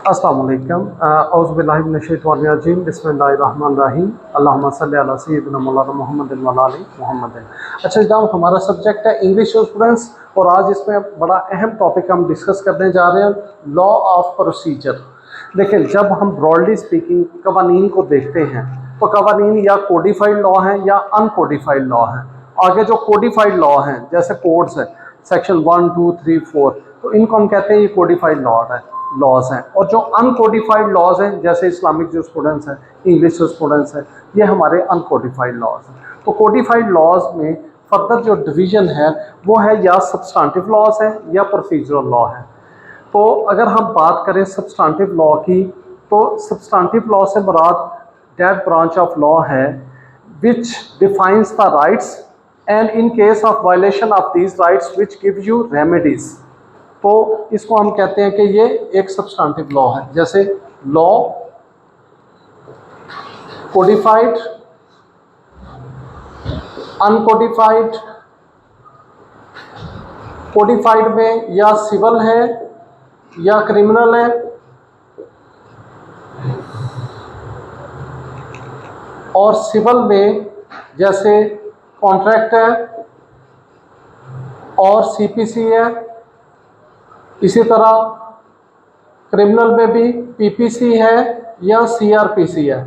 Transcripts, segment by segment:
अस्सलाम वालेकुम। औज़ु बिल्लाहि मिनश शैतानिर रजीम। बिस्मिल्लाहिर रहमानिर रहीम। अल्लाहुम्मा सल्लि अला सय्यिदिना मौलाना मुहम्मद व अला आलि मुहम्मद। अच्छा जनाब, हमारा सब्जेक्ट है इंग्लिश स्टूडेंट्स और आज इसमें बड़ा अहम टॉपिक हम डिस्कस करने जा रहे हैं, लॉ ऑफ प्रोसीजर। देखिए, जब हम ब्रॉडली स्पीकिंग कवानीन को देखते हैं तो कवानीन या कोडिफाइड लॉ हैं या अनकोडिफाइड लॉ हैं। आगे जो कोडिफाइड लॉ हैं जैसे कोड्स है, सेक्शन 1 2 3 4, तो इनको हम कहते हैं ये कोडिफाइड लॉ है, लॉज हैं। और जो अनकोडिफाइड लॉज हैं जैसे इस्लामिक जो स्टूडेंट्स हैं, इंग्लिश जो स्टूडेंट्स हैं, ये हमारे अनकोडिफाइड लॉज हैं। तो कोडिफाइड लॉज में फर्दर जो डिवीजन है वो है या सब्सटेंटिव लॉज है या प्रोसीजरल लॉ है। तो अगर हम बात करें सब्सटेंटिव लॉ की, तो सब्सटेंटिव लॉ से मुराद दैट ब्रांच ऑफ लॉ है which defines the rights and in case of violation of these rights which give you remedies. तो इसको हम कहते हैं कि ये एक सब्सटेंटिव लॉ है। जैसे लॉ कोडिफाइड, अनकोडिफाइड। कोडिफाइड में या सिविल है या क्रिमिनल है, और सिविल में जैसे कॉन्ट्रैक्ट है और सीपीसी है। इसी तरह क्रिमिनल में भी पीपीसी है या सीआरपीसी है।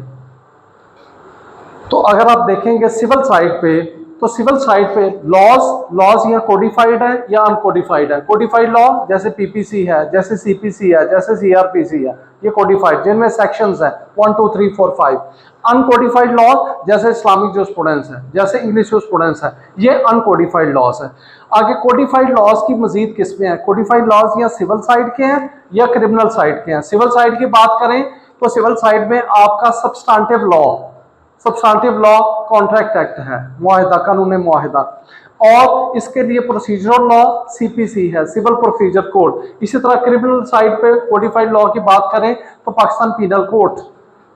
तो अगर आप देखेंगे सिविल साइड पे, तो सिविल साइड पे लॉज या कोडिफाइड है या अनकोडिफाइड है। कोडिफाइड लॉ जैसे पीपीसी है, जैसे सीपीसी है, जैसे सीआरपीसी है, ये कोडिफाइड जिनमें सेक्शंस है 1 2 3 4 5। अनकोडिफाइड लॉ जैसे इस्लामिक जो स्टूडेंट्स हैं, जैसे इंग्लिश जो स्टूडेंट्स हैं, ये अनकोडिफाइड लॉज है। आगे कोडिफाइड लॉज की मजीद किस्में हैं। कोडिफाइड लॉज या सिविल साइड के हैं या क्रिमिनल साइड के हैं। सिविल साइड की बात करें तो सिविल साइड में आपका सब्सटेंटिव लॉ कॉन्ट्रैक्ट एक्ट है, मुआहिदा, कानून मुआहिदा। और इसके लिए प्रोसीजरल लॉ सीपीसी है, सिविल प्रोसीजर कोड। इसी तरह क्रिमिनल साइड पे कोडिफाइड लॉ की बात करें तो पाकिस्तान पीनल कोड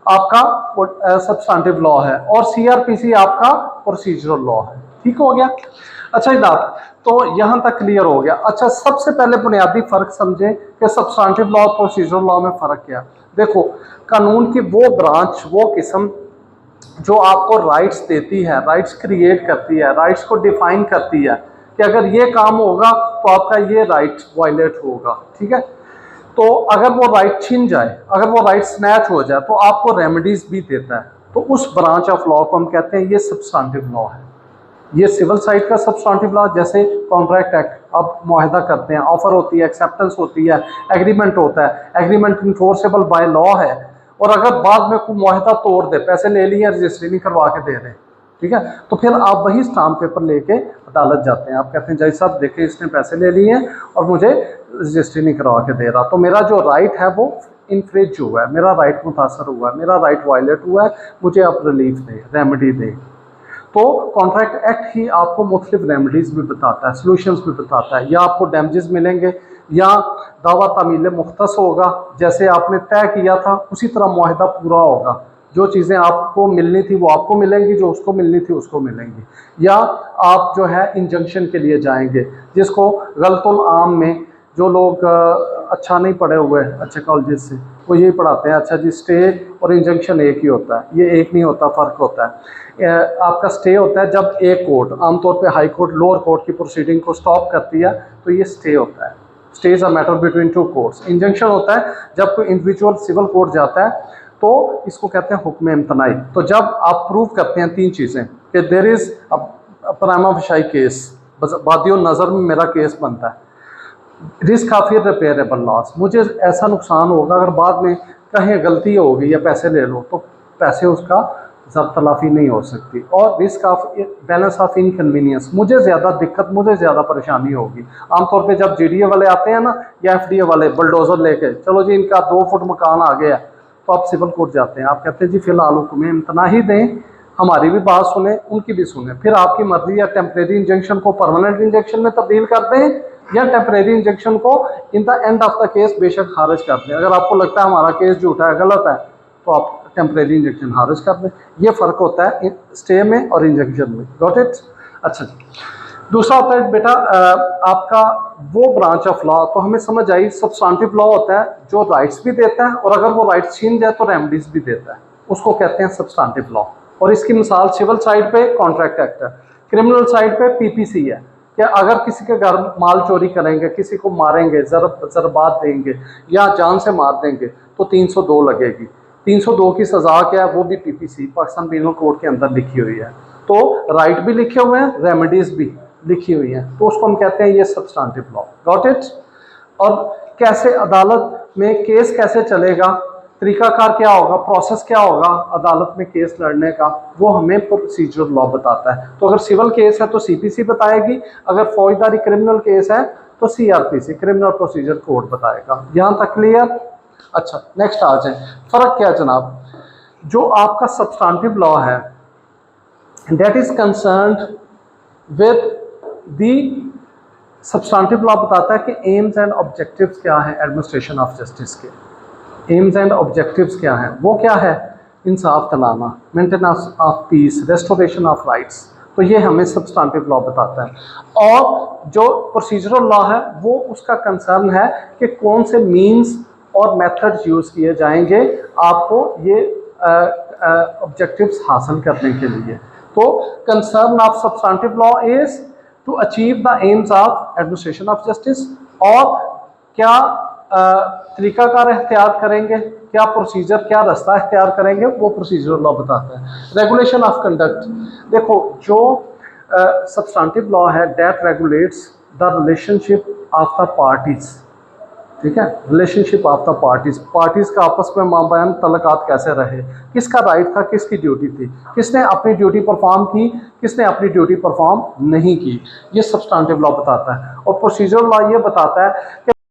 आपका सब्सटेंटिव लॉ है और सीआरपीसी आपका प्रोसीजरल लॉ है। ठीक हो गया। अच्छा जनाब, तो यहां तक क्लियर हो गया। अच्छा, सबसे पहले बुनियादी फर्क समझें कि सब्सटेंटिव लॉ और प्रोसीजरल लॉ में फर्क क्या। देखो, कानून की वो ब्रांच, वो किस्म जो आपको राइट्स देती है, राइट्स क्रिएट करती है, राइट्स को डिफाइन करती है कि अगर ये काम होगा तो आपका ये राइट वायलेट होगा। ठीक है। तो अगर वो राइट छीन जाए, अगर वो राइट स्नैच हो जाए, तो आपको रेमेडीज भी देता है। तो उस ब्रांच ऑफ लॉ को हम कहते हैं ये सब्सटेंटिव लॉ है। ये सिविल साइड का सब्सटेंटिव लॉ, जैसे कॉन्ट्रैक्ट एक्ट, आप मुआहिदा करते हैं, ऑफर होती है, एक्सेप्टेंस होती है, एग्रीमेंट होता है, एग्रीमेंट इन्फोर्सेबल बाय लॉ है। और अगर बाद में कोई मुआहिदा तोड़ दे, पैसे ले लिए, रजिस्ट्री नहीं करवा के दे रहे, ठीक है, तो फिर आप वही स्टाम्प पेपर लेके अदालत जाते हैं। आप कहते हैं जज साहब देखिए इसने पैसे ले लिए हैं और मुझे रजिस्ट्री नहीं करवा के दे रहा, तो मेरा जो राइट है वो इन्फ्रिज हुआ है, मेरा राइट मुतासर हुआ है, मेरा राइट वायलेट हुआ है, मुझे आप रिलीफ दें, रेमेडी दें। तो कॉन्ट्रैक्ट एक्ट ही आपको मुख्तलिफ रेमेडीज़ भी बताता है, सॉल्यूशंस भी बताता है। या आपको डैमेजेस मिलेंगे या दावा तामील मुख्तस होगा, जैसे आपने तय किया था उसी तरह मुआहिदा पूरा होगा। जो चीज़ें आपको मिलनी थी वो आपको मिलेंगी, जो उसको मिलनी थी उसको मिलेंगी। या आप जो है इंजंक्शन के लिए जाएंगे, जिसको गलतुल आम में जो लोग अच्छा नहीं पढ़े हुए अच्छे कॉलेज से, वो यही पढ़ाते हैं, अच्छा जी स्टे और इंजंक्शन एक ही होता है। ये एक नहीं होता, फ़र्क होता है। आपका स्टे होता है जब एक कोर्ट, आमतौर पे हाई कोर्ट लोअर कोर्ट की प्रोसीडिंग को स्टॉप करती है, तो ये स्टे होता है। Stay is a matter between two courts. Injunction होता है जब कोई इंडिविजुअल सिविल कोर्ट जाता है, तो इसको कहते हैं हुक्म इम्तनाई। तो जब आप प्रूव करते हैं तीन चीज़ें कि there is prima facie case, बादियों नज़र में मेरा केस बनता है, रिस्क ऑफ इररिपेयरेबल लॉस, मुझे ऐसा नुकसान होगा अगर बाद में कहीं गलती होगी या पैसे ले लो तो पैसे उसका जब तलाफी नहीं हो सकती, और risk of balance of inconvenience, मुझे ज़्यादा दिक्कत, मुझे ज़्यादा परेशानी होगी। आमतौर पे जब जीडीए वाले आते हैं ना या एफडीए वाले बुलडोज़र लेके, चलो जी इनका 2 फुट मकान आ गया, तो आप सिविल कोर्ट जाते हैं, आप कहते हैं जी फिलहाल हुक्म इम्तना ही दें, हमारी भी बात सुने उनकी भी सुने, फिर आपकी मर्जी, या टेम्परेरी इंजेक्शन को परमानेंट इंजेक्शन में तब्दील कर दें या टेम्परेरी इंजेक्शन को in the end of the case बेशक खारिज कर दें। अगर आपको लगता है हमारा केस झूठा है, गलत है, तो आप टेम्परेरी इंजेक्शन खारिज कर दें। ये फ़र्क होता है स्टे में और इंजेक्शन में। Got it. अच्छा जी, दूसरा होता है बेटा आपका वो ब्रांच ऑफ लॉ, तो हमें समझ आई सब्सटेंटिव लॉ होता है जो राइट्स भी देता है और अगर वो राइट्स छीन जाए तो रेमेडीज भी देता है, उसको कहते हैं सब्सटेंटिव लॉ। और इसकी मिसाल सिविल साइड पे कॉन्ट्रैक्ट एक्ट है, क्रिमिनल साइड पे पीपीसी है कि अगर किसी के घर माल चोरी करेंगे, किसी को मारेंगे, जरबात देंगे या जान से मार देंगे तो 302 लगेगी। 302 की सजा क्या है, वो भी पीपीसी पाकिस्तान पीनल कोड के अंदर लिखी हुई है। तो राइट भी लिखे हुए हैं, रेमेडीज भी लिखी हुई हैं, तो उसको हम कहते हैं ये सब्सटेंटिव लॉ। Got it. और कैसे अदालत में केस कैसे चलेगा, तरीकाकार क्या होगा, प्रोसेस क्या होगा अदालत में केस लड़ने का, वो हमें प्रोसीजरल लॉ बताता है। तो अगर सिविल केस है तो सीपीसी बताएगी, अगर फौजदारी क्रिमिनल केस है तो सीआरपीसी क्रिमिनल प्रोसीजर कोड बताएगा। यहाँ तक क्लियर। अच्छा नेक्स्ट आ जाए, फर्क क्या जनाब, जो आपका सब्सटेंटिव लॉ है that is concerned with the, substantive law बताता है कि एम्स एंड ऑब्जेक्टिव्स क्या है एडमिनिस्ट्रेशन ऑफ जस्टिस के। एम्स एंड ऑब्जेक्टिव्स क्या हैं, वो क्या है, इंसाफ दिलाना, maintenance of peace, restoration of rights, तो ये हमें सब्सटेंटिव लॉ बताता है। और जो प्रोसीजरल लॉ है वो उसका कंसर्न है कि कौन से मीन्स और मेथड्स यूज़ किए जाएंगे आपको ये ऑब्जेक्टिव्स हासिल करने के लिए। तो concern of substantive law is to achieve the aims of administration of justice, और क्या तरीकाकार इख्तियार करेंगे, क्या प्रोसीजर, क्या रास्ता इख्तियार करेंगे, वो प्रोसीजरल लॉ बताता है। रेगुलेशन ऑफ कंडक्ट, देखो जो सब्सटेंटिव लॉ है that regulates the relationship of the parties, ठीक है, relationship of the parties, parties का आपस में माबैन तल्लुकात कैसे रहे, किसका राइट था, किसकी ड्यूटी थी, किसने अपनी ड्यूटी परफॉर्म की, किसने अपनी ड्यूटी परफॉर्म नहीं की, ये सब्सटेंटिव लॉ बताता है। और प्रोसीजरल लॉ ये बताता है कि